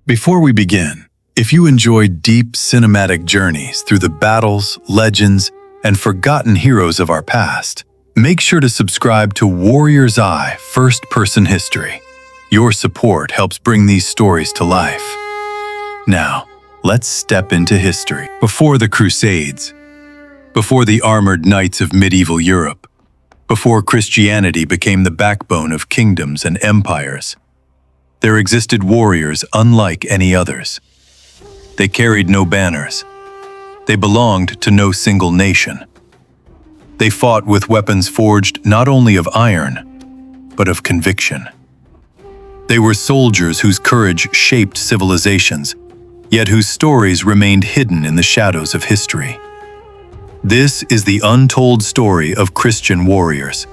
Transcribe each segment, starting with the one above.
Before we begin, if you enjoy deep cinematic journeys through the battles, legends, and forgotten heroes of our past, make sure to subscribe to Warrior's Eye First-Person History. Your support helps bring these stories to life. Now, let's step into history. Before the Crusades, before the armored knights of medieval Europe, before Christianity became the backbone of kingdoms and empires, there existed warriors unlike any others. They carried no banners. They belonged to no single nation. They fought with weapons forged not only of iron, but of conviction. They were soldiers whose courage shaped civilizations, yet whose stories remained hidden in the shadows of history. This is the untold story of Christian warriors,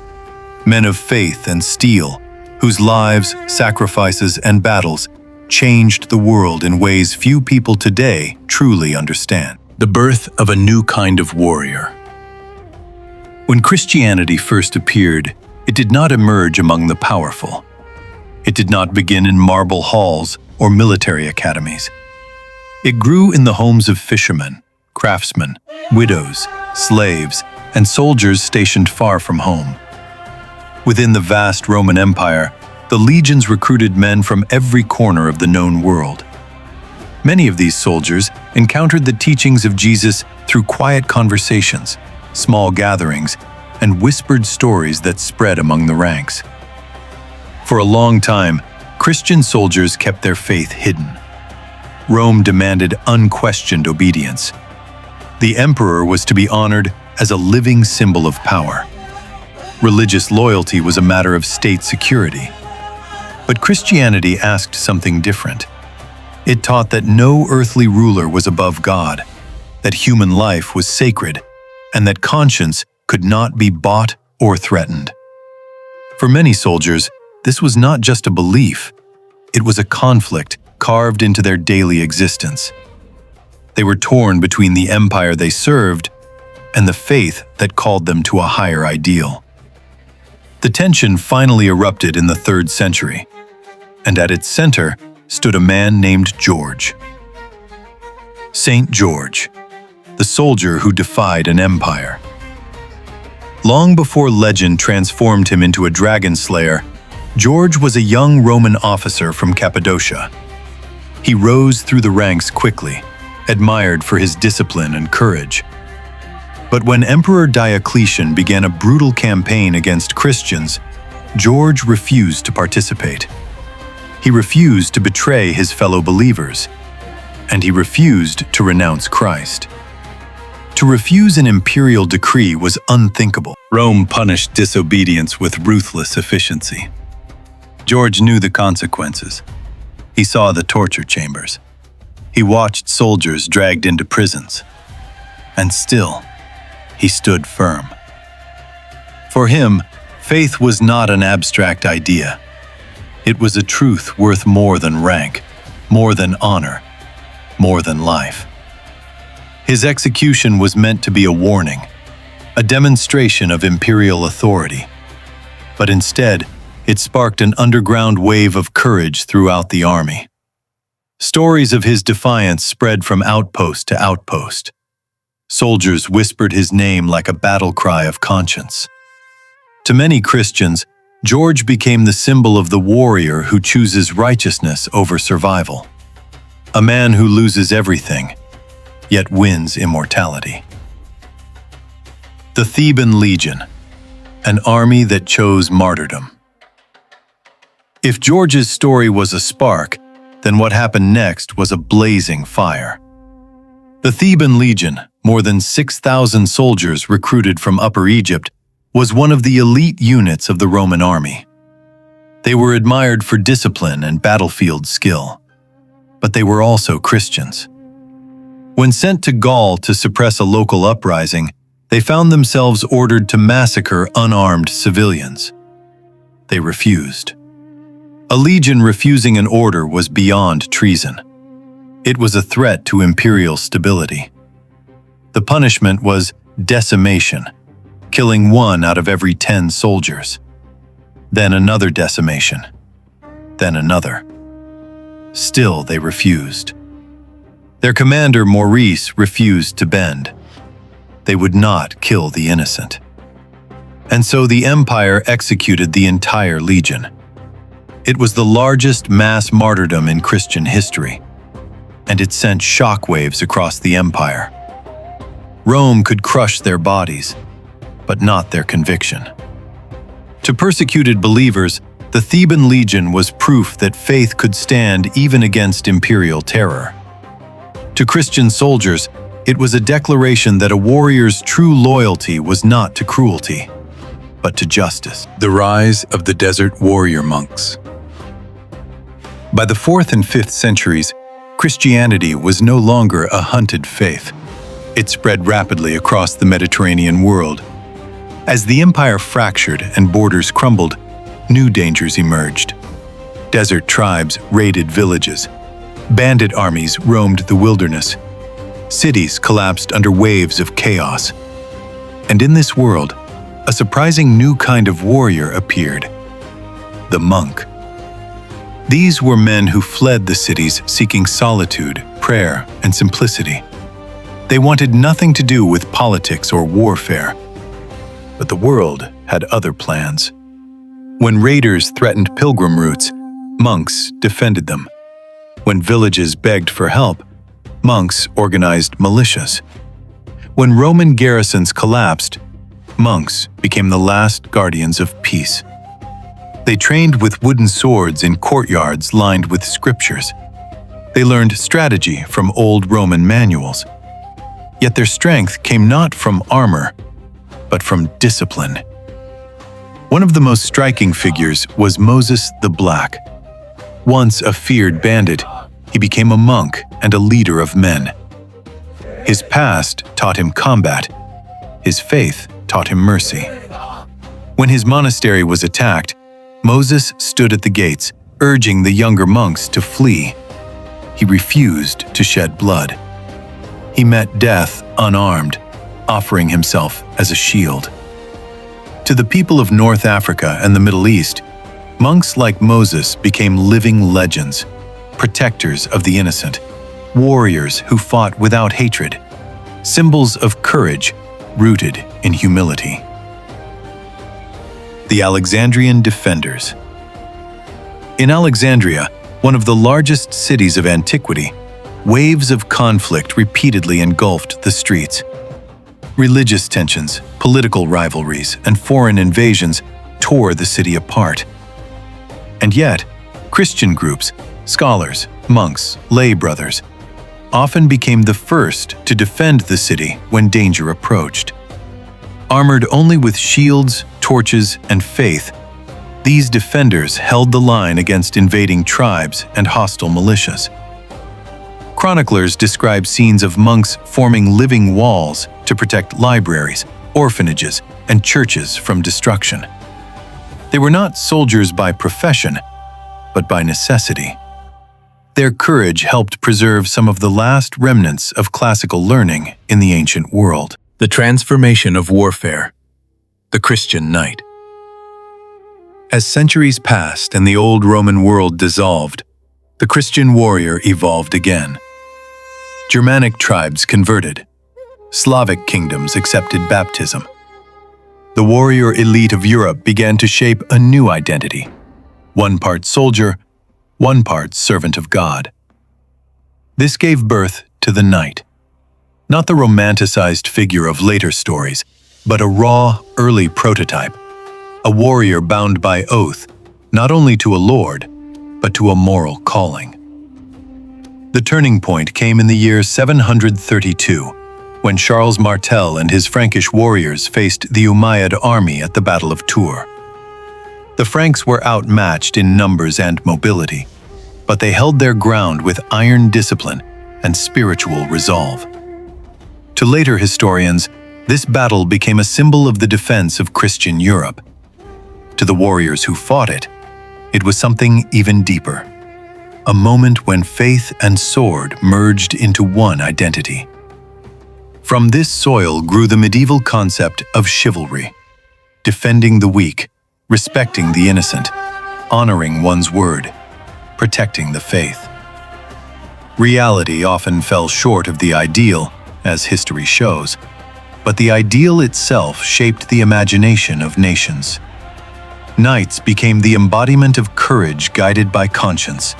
men of faith and steel, whose lives, sacrifices, and battles changed the world in ways few people today truly understand. The birth of a new kind of warrior. When Christianity first appeared, it did not emerge among the powerful. It did not begin in marble halls or military academies. It grew in the homes of fishermen, craftsmen, widows, slaves, and soldiers stationed far from home. Within the vast Roman Empire, the legions recruited men from every corner of the known world. Many of these soldiers encountered the teachings of Jesus through quiet conversations, small gatherings, and whispered stories that spread among the ranks. For a long time, Christian soldiers kept their faith hidden. Rome demanded unquestioned obedience. The emperor was to be honored as a living symbol of power. Religious loyalty was a matter of state security. But Christianity asked something different. It taught that no earthly ruler was above God, that human life was sacred, and that conscience could not be bought or threatened. For many soldiers, this was not just a belief. It was a conflict carved into their daily existence. They were torn between the empire they served and the faith that called them to a higher ideal. The tension finally erupted in the 3rd century, and at its center stood a man named George. Saint George, the soldier who defied an empire. Long before legend transformed him into a dragon slayer, George was a young Roman officer from Cappadocia. He rose through the ranks quickly, admired for his discipline and courage. But when Emperor Diocletian began a brutal campaign against Christians, George refused to participate. He refused to betray his fellow believers, and he refused to renounce Christ. To refuse an imperial decree was unthinkable. Rome punished disobedience with ruthless efficiency. George knew the consequences. He saw the torture chambers. He watched soldiers dragged into prisons. And still, he stood firm. For him, faith was not an abstract idea. It was a truth worth more than rank, more than honor, more than life. His execution was meant to be a warning, a demonstration of imperial authority. But instead, it sparked an underground wave of courage throughout the army. Stories of his defiance spread from outpost to outpost. Soldiers whispered his name like a battle cry of conscience. To many Christians, George became the symbol of the warrior who chooses righteousness over survival. A man who loses everything, yet wins immortality. The Theban Legion, an army that chose martyrdom. If George's story was a spark, then what happened next was a blazing fire. The Theban Legion, more than 6,000 soldiers recruited from Upper Egypt, was one of the elite units of the Roman army. They were admired for discipline and battlefield skill, but they were also Christians. When sent to Gaul to suppress a local uprising, they found themselves ordered to massacre unarmed civilians. They refused. A legion refusing an order was beyond treason. It was a threat to imperial stability. The punishment was decimation, killing 1 out of every 10 soldiers. Then another decimation. Then another. Still, they refused. Their commander, Maurice, refused to bend. They would not kill the innocent. And so the empire executed the entire legion. It was the largest mass martyrdom in Christian history, and it sent shockwaves across the empire. Rome could crush their bodies, but not their conviction. To persecuted believers, the Theban Legion was proof that faith could stand even against imperial terror. To Christian soldiers, it was a declaration that a warrior's true loyalty was not to cruelty, but to justice. The rise of the desert warrior monks. By the 4th and 5th centuries, Christianity was no longer a hunted faith. It spread rapidly across the Mediterranean world. As the empire fractured and borders crumbled, new dangers emerged. Desert tribes raided villages. Bandit armies roamed the wilderness. Cities collapsed under waves of chaos. And in this world, a surprising new kind of warrior appeared: the monk. These were men who fled the cities seeking solitude, prayer, and simplicity. They wanted nothing to do with politics or warfare. But the world had other plans. When raiders threatened pilgrim routes, monks defended them. When villages begged for help, monks organized militias. When Roman garrisons collapsed, monks became the last guardians of peace. They trained with wooden swords in courtyards lined with scriptures. They learned strategy from old Roman manuals. Yet their strength came not from armor, but from discipline. One of the most striking figures was Moses the Black. Once a feared bandit, he became a monk and a leader of men. His past taught him combat. His faith taught him mercy. When his monastery was attacked, Moses stood at the gates, urging the younger monks to flee. He refused to shed blood. He met death unarmed, offering himself as a shield. To the people of North Africa and the Middle East, monks like Moses became living legends, protectors of the innocent, warriors who fought without hatred, symbols of courage rooted in humility. The Alexandrian Defenders. In Alexandria, one of the largest cities of antiquity, waves of conflict repeatedly engulfed the streets. Religious tensions, political rivalries, and foreign invasions tore the city apart. And yet, Christian groups, scholars, monks, lay brothers, often became the first to defend the city when danger approached. Armored only with shields, torches, and faith, these defenders held the line against invading tribes and hostile militias. Chroniclers describe scenes of monks forming living walls to protect libraries, orphanages, and churches from destruction. They were not soldiers by profession, but by necessity. Their courage helped preserve some of the last remnants of classical learning in the ancient world. The transformation of warfare. The Christian knight. As centuries passed and the old Roman world dissolved, the Christian warrior evolved again. Germanic tribes converted. Slavic kingdoms accepted baptism. The warrior elite of Europe began to shape a new identity, one part soldier, one part servant of God. This gave birth to the knight. Not the romanticized figure of later stories, but a raw, early prototype, a warrior bound by oath, not only to a lord, but to a moral calling. The turning point came in the year 732, when Charles Martel and his Frankish warriors faced the Umayyad army at the Battle of Tours. The Franks were outmatched in numbers and mobility, but they held their ground with iron discipline and spiritual resolve. To later historians, this battle became a symbol of the defense of Christian Europe. To the warriors who fought it, it was something even deeper, a moment when faith and sword merged into one identity. From this soil grew the medieval concept of chivalry, defending the weak, respecting the innocent, honoring one's word, protecting the faith. Reality often fell short of the ideal, as history shows, but the ideal itself shaped the imagination of nations. Knights became the embodiment of courage guided by conscience,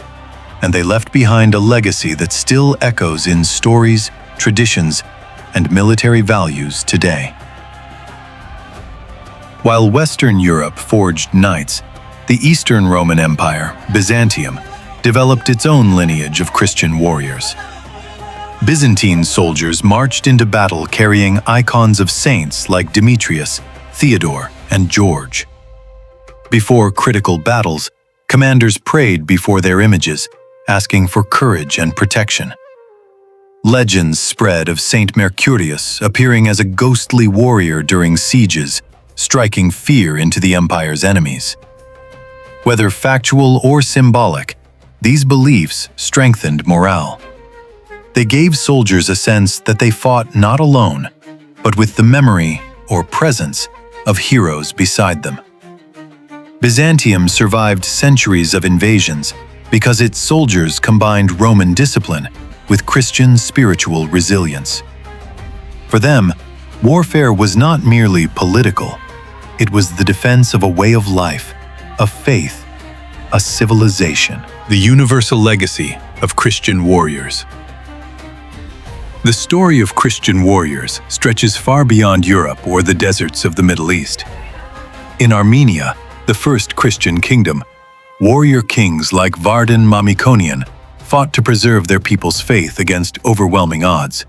and they left behind a legacy that still echoes in stories, traditions, and military values today. While Western Europe forged knights, the Eastern Roman Empire, Byzantium, developed its own lineage of Christian warriors. Byzantine soldiers marched into battle carrying icons of saints like Demetrius, Theodore, and George. Before critical battles, commanders prayed before their images, asking for courage and protection. Legends spread of Saint Mercurius appearing as a ghostly warrior during sieges, striking fear into the empire's enemies. Whether factual or symbolic, these beliefs strengthened morale. They gave soldiers a sense that they fought not alone, but with the memory or presence of heroes beside them. Byzantium survived centuries of invasions because its soldiers combined Roman discipline with Christian spiritual resilience. For them, warfare was not merely political. It was the defense of a way of life, a faith, a civilization. The universal legacy of Christian warriors. The story of Christian warriors stretches far beyond Europe or the deserts of the Middle East. In Armenia, the first Christian kingdom, warrior kings like Vardan Mamikonian fought to preserve their people's faith against overwhelming odds.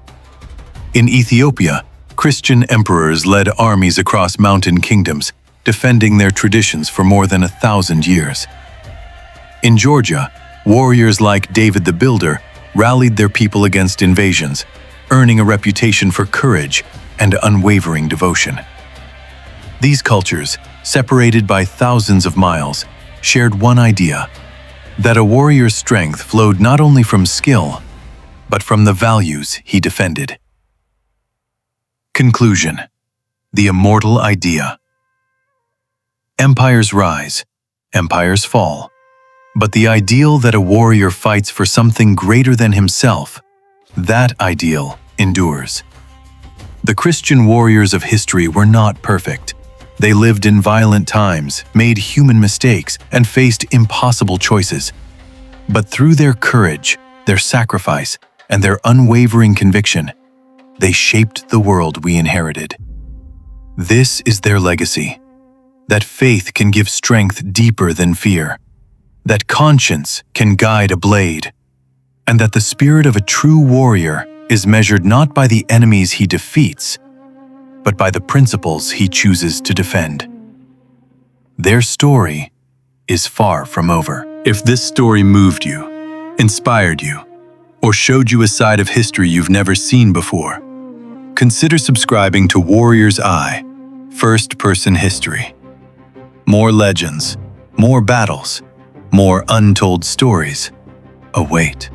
In Ethiopia, Christian emperors led armies across mountain kingdoms, defending their traditions for more than 1,000 years. In Georgia, warriors like David the Builder rallied their people against invasions, earning a reputation for courage and unwavering devotion. These cultures, separated by thousands of miles, shared one idea: that a warrior's strength flowed not only from skill, but from the values he defended. Conclusion: the immortal idea. Empires rise, empires fall, but the ideal that a warrior fights for something greater than himself, that ideal endures. The Christian warriors of history were not perfect. They lived in violent times, made human mistakes, and faced impossible choices. But through their courage, their sacrifice, and their unwavering conviction, they shaped the world we inherited. This is their legacy: that faith can give strength deeper than fear, that conscience can guide a blade, and that the spirit of a true warrior is measured not by the enemies he defeats, but by the principles he chooses to defend. Their story is far from over. If this story moved you, inspired you, or showed you a side of history you've never seen before, consider subscribing to Warrior's Eye, first-person history. More legends, more battles, more untold stories await.